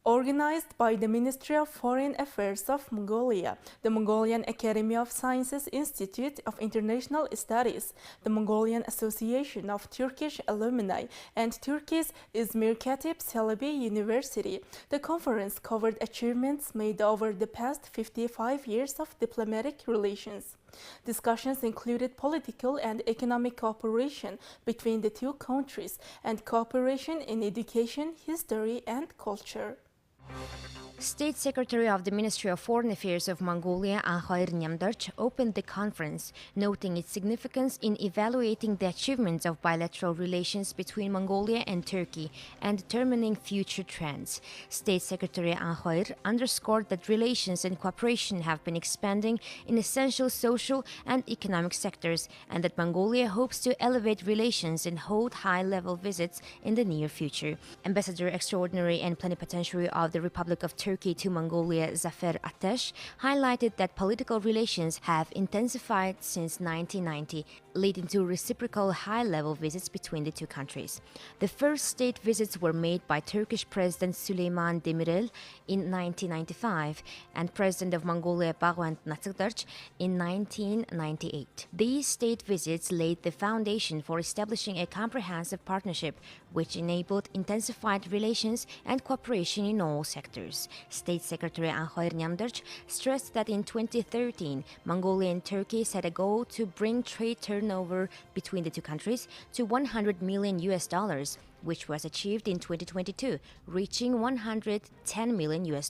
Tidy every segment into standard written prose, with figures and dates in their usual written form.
Organized by the Ministry of Foreign Affairs of Mongolia, the Mongolian Academy of Sciences Institute of International Studies, the Mongolian Association of Turkish Alumni, and Turkey's İzmir Katip Çelebi University, the conference covered achievements made over the past 55 years of diplomatic relations. Discussions included political and economic cooperation between the two countries and cooperation in education, history, and culture. State Secretary of the Ministry of Foreign Affairs of Mongolia, Anhoir Nyamdarch, opened the conference, noting its significance in evaluating the achievements of bilateral relations between Mongolia and Turkey and determining future trends. State Secretary Anhoir underscored that relations and cooperation have been expanding in essential social and economic sectors, and that Mongolia hopes to elevate relations and hold high-level visits in the near future. Ambassador Extraordinary and Plenipotentiary of the Republic of Turkey to Mongolia, Zafer Atesh, highlighted that political relations have intensified since 1990, leading to reciprocal high-level visits between the two countries. The first state visits were made by Turkish President Süleyman Demirel in 1995 and President of Mongolia Bağvend Natsikdarch in 1998. These state visits laid the foundation for establishing a comprehensive partnership which enabled intensified relations and cooperation in all sectors. State Secretary Anhoir Nyamdarch stressed that in 2013, Mongolia and Turkey set a goal to bring trade turnover between the two countries to $100 million, which was achieved in 2022, reaching $110 million.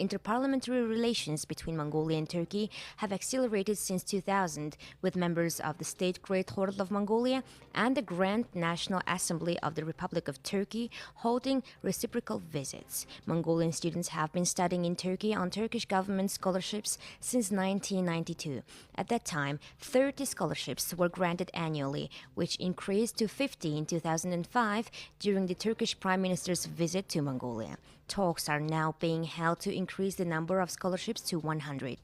Interparliamentary relations between Mongolia and Turkey have accelerated since 2000, with members of the State Great Horde of Mongolia and the Grand National Assembly of the Republic of Turkey holding reciprocal visits. Mongolian students have been studying in Turkey on Turkish government scholarships since 1992. At that time, 30 scholarships were granted annually, which increased to 50 in 2005 during the Turkish Prime Minister's visit to Mongolia. Talks are now being held to increase the number of scholarships to 100.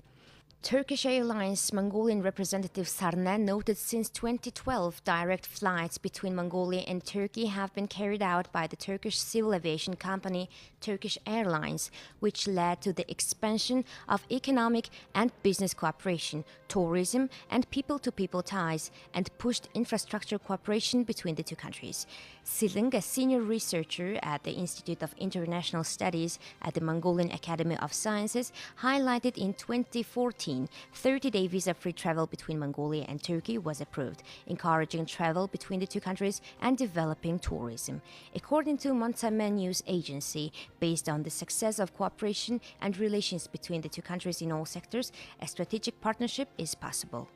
Turkish Airlines Mongolian representative Sarnen noted since 2012 direct flights between Mongolia and Turkey have been carried out by the Turkish civil aviation company Turkish Airlines, which led to the expansion of economic and business cooperation, tourism, and people-to-people ties, and pushed infrastructure cooperation between the two countries. Siling, a senior researcher at the Institute of International Studies at the Mongolian Academy of Sciences, highlighted in 2014, 30-day visa-free travel between Mongolia and Turkey was approved, encouraging travel between the two countries and developing tourism. According to Montamen News Agency, based on the success of cooperation and relations between the two countries in all sectors, a strategic partnership is possible.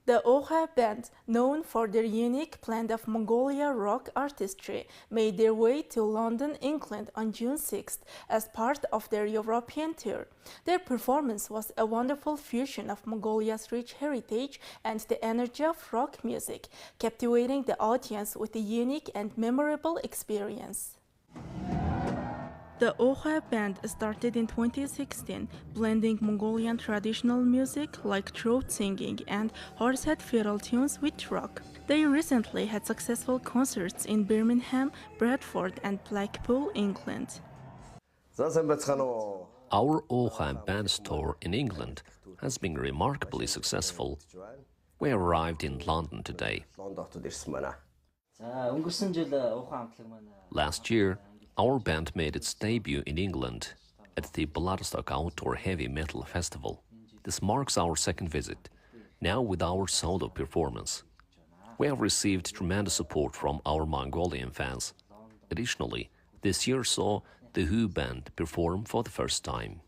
The Oha Band, known for their unique blend of Mongolia rock artistry, made their way to London, England on June 6th as part of their European tour. Their performance was a wonderful fusion of Mongolia's rich heritage and the energy of rock music, captivating the audience with a unique and memorable experience. The Oha Band started in 2016, blending Mongolian traditional music like throat singing and horsehead fiddle tunes with rock. They recently had successful concerts in Birmingham, Bradford, and Blackpool, England. Our Oha Band's tour in England has been remarkably successful. We arrived in London today. Last year, our band made its debut in England at the Bloodstock Outdoor Heavy Metal Festival. This marks our second visit, now with our solo performance. We have received tremendous support from our Mongolian fans. Additionally, this year saw the Who Band perform for the first time.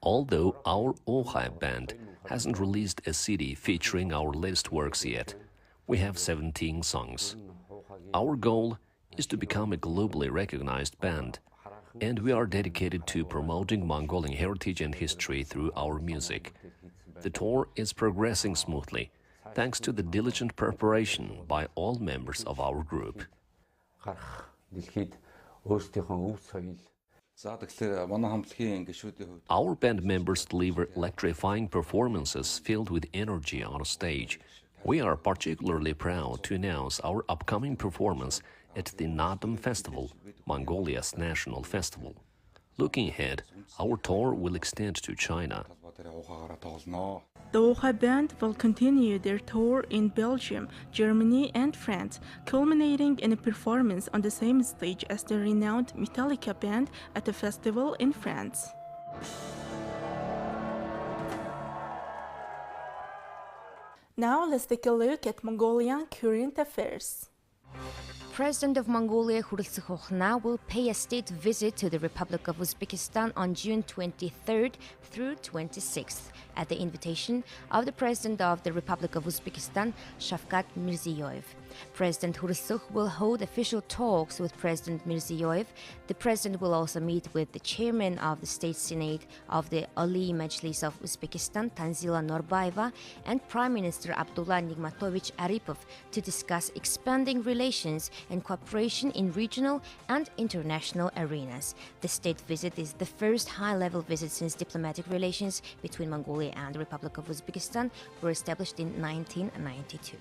Although our Oha Band hasn't released a CD featuring our latest works yet, we have 17 songs. Our goal is to become a globally recognized band, and we are dedicated to promoting Mongolian heritage and history through our music. The tour is progressing smoothly, thanks to the diligent preparation by all members of our group. Our band members deliver electrifying performances filled with energy on a stage. We are particularly proud to announce our upcoming performance at the Nadam Festival, Mongolia's national festival. Looking ahead, our tour will extend to China. The Oha Band will continue their tour in Belgium, Germany, and France, culminating in a performance on the same stage as the renowned Metallica band at a festival in France. Now let's take a look at Mongolian current affairs. President of Mongolia Khurelsukh will pay a state visit to the Republic of Uzbekistan on June 23rd through 26th at the invitation of the President of the Republic of Uzbekistan, Shavkat Mirziyoyev. President Khurelsukh will hold official talks with President Mirziyoyev. The President will also meet with the Chairman of the State Senate of the Ali Majlis of Uzbekistan, Tanzila Norbayeva, and Prime Minister Abdullah Nigmatovich Aripov to discuss expanding relations and cooperation in regional and international arenas. The state visit is the first high-level visit since diplomatic relations between Mongolia and the Republic of Uzbekistan were established in 1992.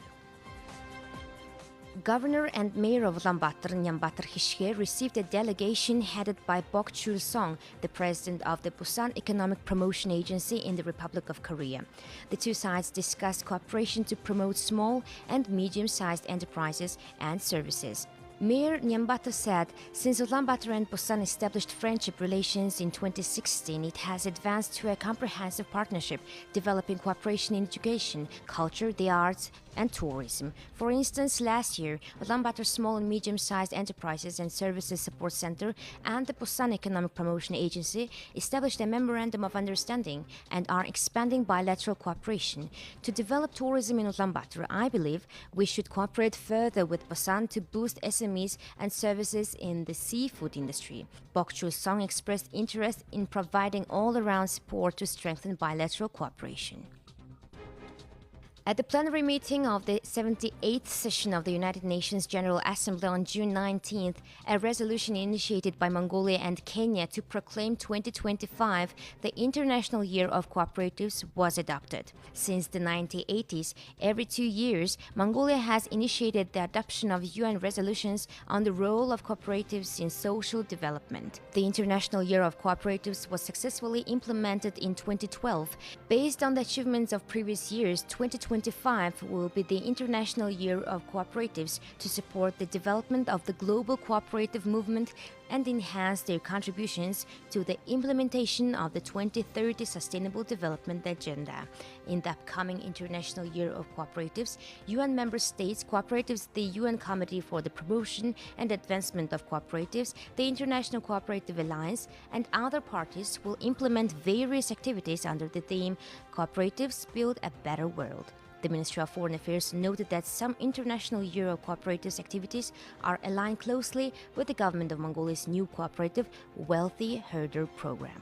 Governor and Mayor of Ulaanbaatar, Nyambatar Khishke, received a delegation headed by Bok Chul-song, the president of the Busan Economic Promotion Agency in the Republic of Korea. The two sides discussed cooperation to promote small and medium-sized enterprises and services. Mayor Nyambatar said, since Ulaanbaatar and Busan established friendship relations in 2016, it has advanced to a comprehensive partnership, developing cooperation in education, culture, the arts, and tourism. For instance, last year, Ulaanbaatar Small and Medium-Sized Enterprises and Services Support Center and the Busan Economic Promotion Agency established a memorandum of understanding and are expanding bilateral cooperation. To develop tourism in Ulaanbaatar, I believe we should cooperate further with Busan to boost SMEs and services in the seafood industry. Bok Chul-song expressed interest in providing all-around support to strengthen bilateral cooperation. At the plenary meeting of the 78th session of the United Nations General Assembly on June 19th, a resolution initiated by Mongolia and Kenya to proclaim 2025 the International Year of Cooperatives was adopted. Since the 1980s, every 2 years, Mongolia has initiated the adoption of UN resolutions on the role of cooperatives in social development. The International Year of Cooperatives was successfully implemented in 2012. Based on the achievements of previous years, 2025 will be the International Year of Cooperatives to support the development of the global cooperative movement and enhance their contributions to the implementation of the 2030 Sustainable Development Agenda. In the upcoming International Year of Cooperatives, UN member states, cooperatives, the UN Committee for the Promotion and Advancement of Cooperatives, the International Cooperative Alliance, and other parties will implement various activities under the theme Cooperatives Build a Better World. The Ministry of Foreign Affairs noted that some International Year of Cooperatives activities are aligned closely with the government of Mongolia's new cooperative Wealthy Herder program.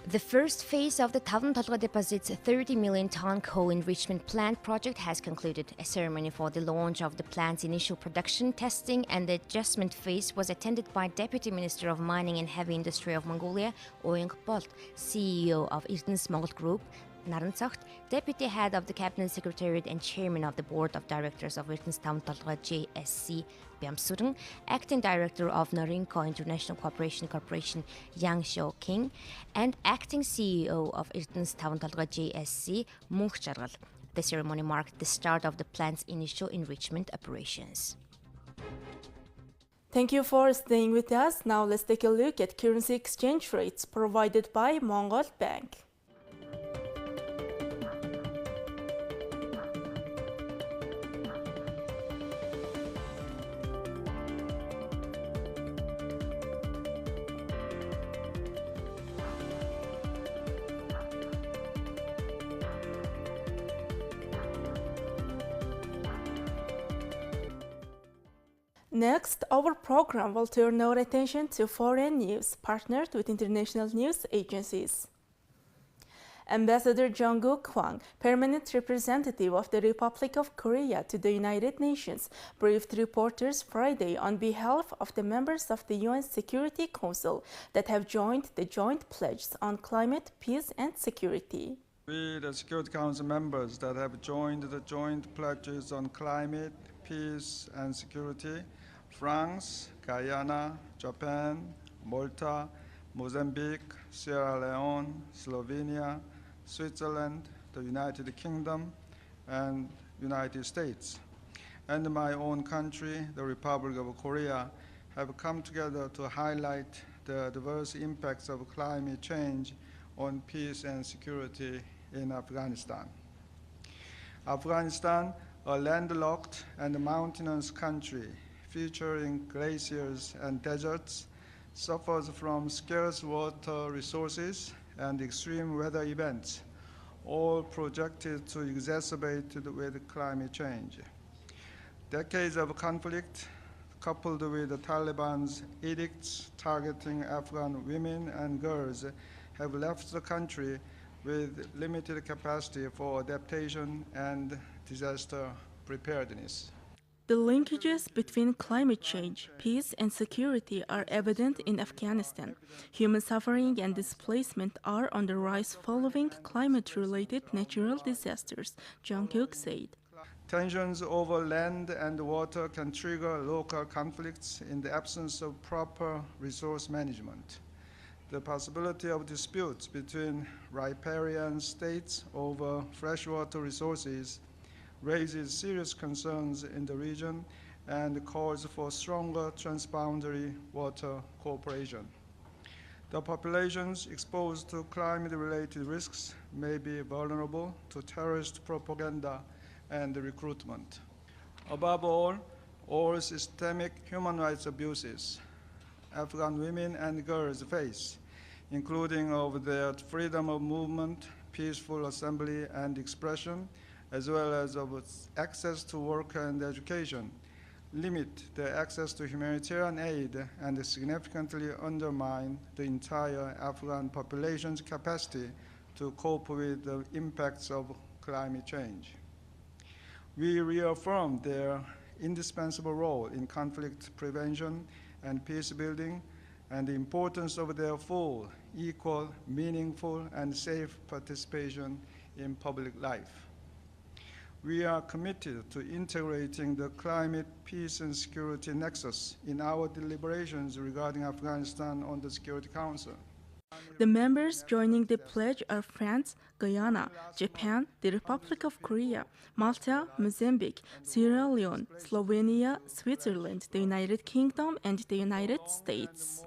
The first phase of the Tavn Talga Deposit's 30 million ton coal enrichment plant project has concluded. A ceremony for the launch of the plant's initial production, testing, and the adjustment phase was attended by Deputy Minister of Mining and Heavy Industry of Mongolia, Oyung Bolt, CEO of Erdenesmalt Group, Narantsacht, Deputy Head of the Cabinet Secretariat and Chairman of the Board of Directors of Erdenes Talga JSC, Byamsurung, Acting Director of Narinko International Cooperation Corporation, Yang Xiao King, and Acting CEO of Erdenes Talga JSC, Mukhchargal. The ceremony marked the start of the plant's initial enrichment operations. Thank you for staying with us. Now let's take a look at currency exchange rates provided by Mongol Bank. Next, our program will turn our attention to foreign news, partnered with international news agencies. Ambassador Jung-Guk Hwang, permanent representative of the Republic of Korea to the United Nations, briefed reporters Friday on behalf of the members of the UN Security Council that have joined the joint pledges on climate, peace, and security. We, the Security Council members that have joined the joint pledges on climate, peace, and security, France, Guyana, Japan, Malta, Mozambique, Sierra Leone, Slovenia, Switzerland, the United Kingdom, and United States, and my own country, the Republic of Korea, have come together to highlight the diverse impacts of climate change on peace and security in Afghanistan. Afghanistan, a landlocked and mountainous country featuring glaciers and deserts, suffers from scarce water resources and extreme weather events, all projected to exacerbate with climate change. Decades of conflict, coupled with the Taliban's edicts targeting Afghan women and girls, have left the country with limited capacity for adaptation and disaster preparedness. The linkages between climate change, peace, and security are evident in Afghanistan. Human suffering and displacement are on the rise following climate-related natural disasters, Jungkook said. Tensions over land and water can trigger local conflicts in the absence of proper resource management. The possibility of disputes between riparian states over freshwater resources raises serious concerns in the region and calls for stronger transboundary water cooperation. The populations exposed to climate-related risks may be vulnerable to terrorist propaganda and recruitment. Above all systemic human rights abuses Afghan women and girls face, including of their freedom of movement, peaceful assembly and expression, as well as of access to work and education, limit their access to humanitarian aid and significantly undermine the entire Afghan population's capacity to cope with the impacts of climate change. We reaffirm their indispensable role in conflict prevention and peace building and the importance of their full, equal, meaningful, and safe participation in public life. We are committed to integrating the climate, peace, and security nexus in our deliberations regarding Afghanistan on the Security Council. The members joining the pledge are France, Guyana, Japan, the Republic of Korea, Malta, Mozambique, Sierra Leone, Slovenia, Switzerland, the United Kingdom, and the United States.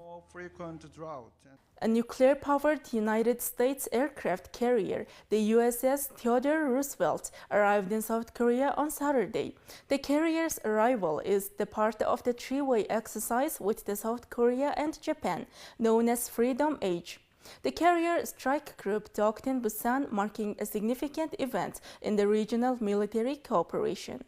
A nuclear-powered United States aircraft carrier, the USS Theodore Roosevelt, arrived in South Korea on Saturday. The carrier's arrival is the part of the three-way exercise with the South Korea and Japan, known as Freedom Age. The carrier strike group docked in Busan, marking a significant event in the regional military cooperation.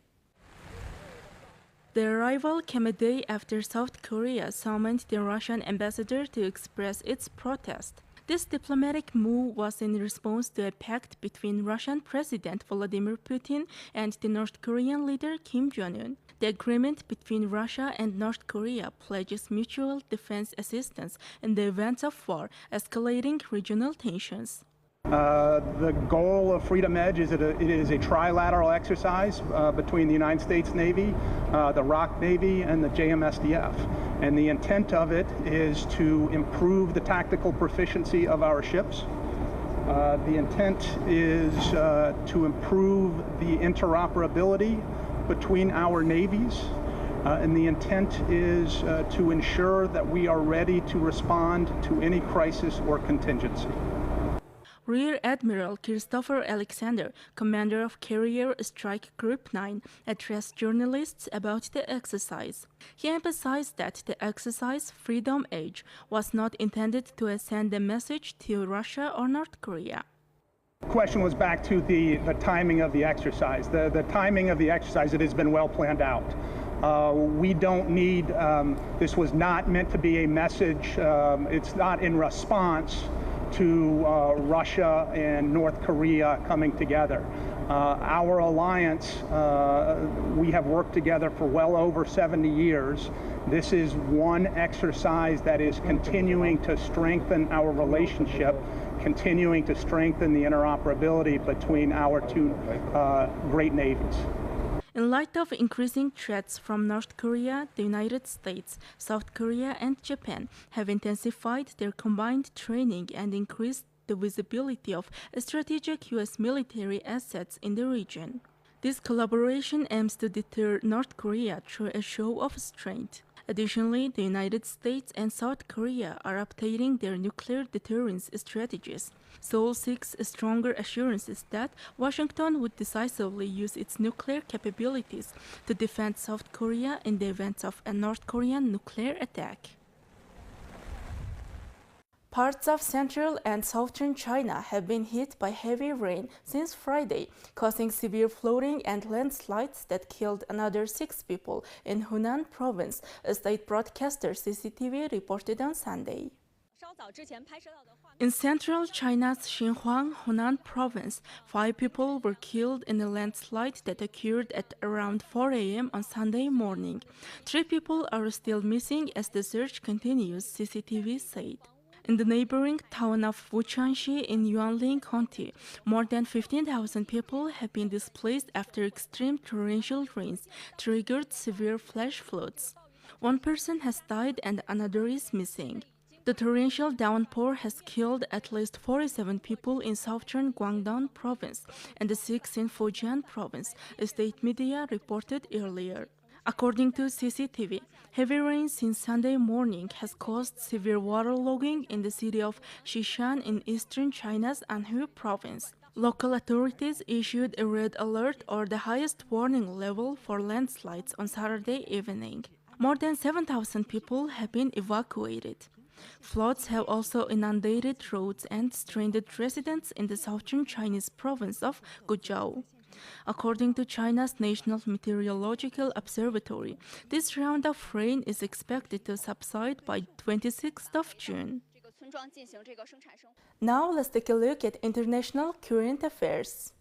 The arrival came a day after South Korea summoned the Russian ambassador to express its protest. This diplomatic move was in response to a pact between Russian President Vladimir Putin and the North Korean leader Kim Jong-un. The agreement between Russia and North Korea pledges mutual defense assistance in the event of war, escalating regional tensions. The goal of Freedom Edge is it is a trilateral exercise between the United States Navy, the ROK Navy, and the JMSDF. And the intent of it is to improve the tactical proficiency of our ships. The intent is to improve the interoperability between our navies. And the intent is to ensure that we are ready to respond to any crisis or contingency. Rear Admiral Christopher Alexander, commander of Carrier Strike Group 9, addressed journalists about the exercise. He emphasized that the exercise Freedom Age was not intended to send a message to Russia or North Korea. The question was back to the timing of the exercise. The timing of the exercise, it has been well planned out. We don't need, this was not meant to be a message, it's not in response to Russia and North Korea coming together. Our alliance, we have worked together for well over 70 years. This is one exercise that is continuing to strengthen our relationship, continuing to strengthen the interoperability between our two great navies. In light of increasing threats from North Korea, the United States, South Korea, and Japan have intensified their combined training and increased the visibility of strategic U.S. military assets in the region. This collaboration aims to deter North Korea through a show of strength. Additionally, the United States and South Korea are updating their nuclear deterrence strategies. Seoul seeks stronger assurances that Washington would decisively use its nuclear capabilities to defend South Korea in the event of a North Korean nuclear attack. Parts of central and southern China have been hit by heavy rain since Friday, causing severe flooding and landslides that killed another 6 people in Hunan province, a state broadcaster CCTV reported on Sunday. In central China's Xinjiang, Hunan province, 5 people were killed in a landslide that occurred at around 4 a.m. on Sunday morning. 3 people are still missing as the search continues, CCTV said. In the neighboring town of Wuchanxi in Yuanling County, more than 15,000 people have been displaced after extreme torrential rains triggered severe flash floods. 1 person has died and another is missing. The torrential downpour has killed at least 47 people in southern Guangdong province and 6 in Fujian province, state media reported earlier. According to CCTV, heavy rain since Sunday morning has caused severe waterlogging in the city of Xishan in eastern China's Anhui province. Local authorities issued a red alert, or the highest warning level, for landslides on Saturday evening. More than 7,000 people have been evacuated. Floods have also inundated roads and stranded residents in the southern Chinese province of Guizhou. According to China's National Meteorological Observatory, this round of rain is expected to subside by 26th of June. Now let's take a look at international current affairs.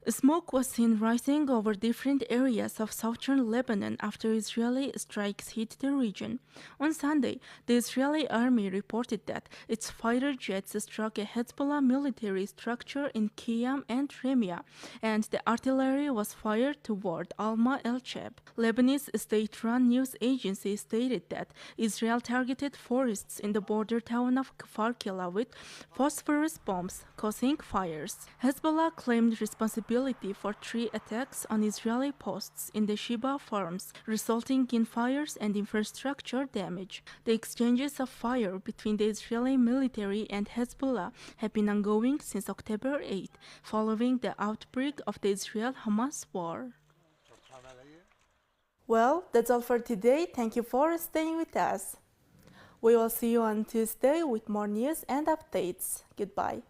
Smoke was seen rising over different areas of southern Lebanon after Israeli strikes hit the region. On Sunday, the Israeli army reported that its fighter jets struck a Hezbollah military structure in Qiyam and Remia, and the artillery was fired toward Alma el-Cheb. Lebanese state-run news agency stated that Israel targeted forests in the border town of Kfar Kila with phosphorus bombs, causing fires. Hezbollah claimed responsibility for 3 attacks on Israeli posts in the Sheba farms, resulting in fires and infrastructure damage. The exchanges of fire between the Israeli military and Hezbollah have been ongoing since October 8, following the outbreak of the Israel-Hamas war. Well, that's all for today. Thank you for staying with us. We will see you on Tuesday with more news and updates. Goodbye.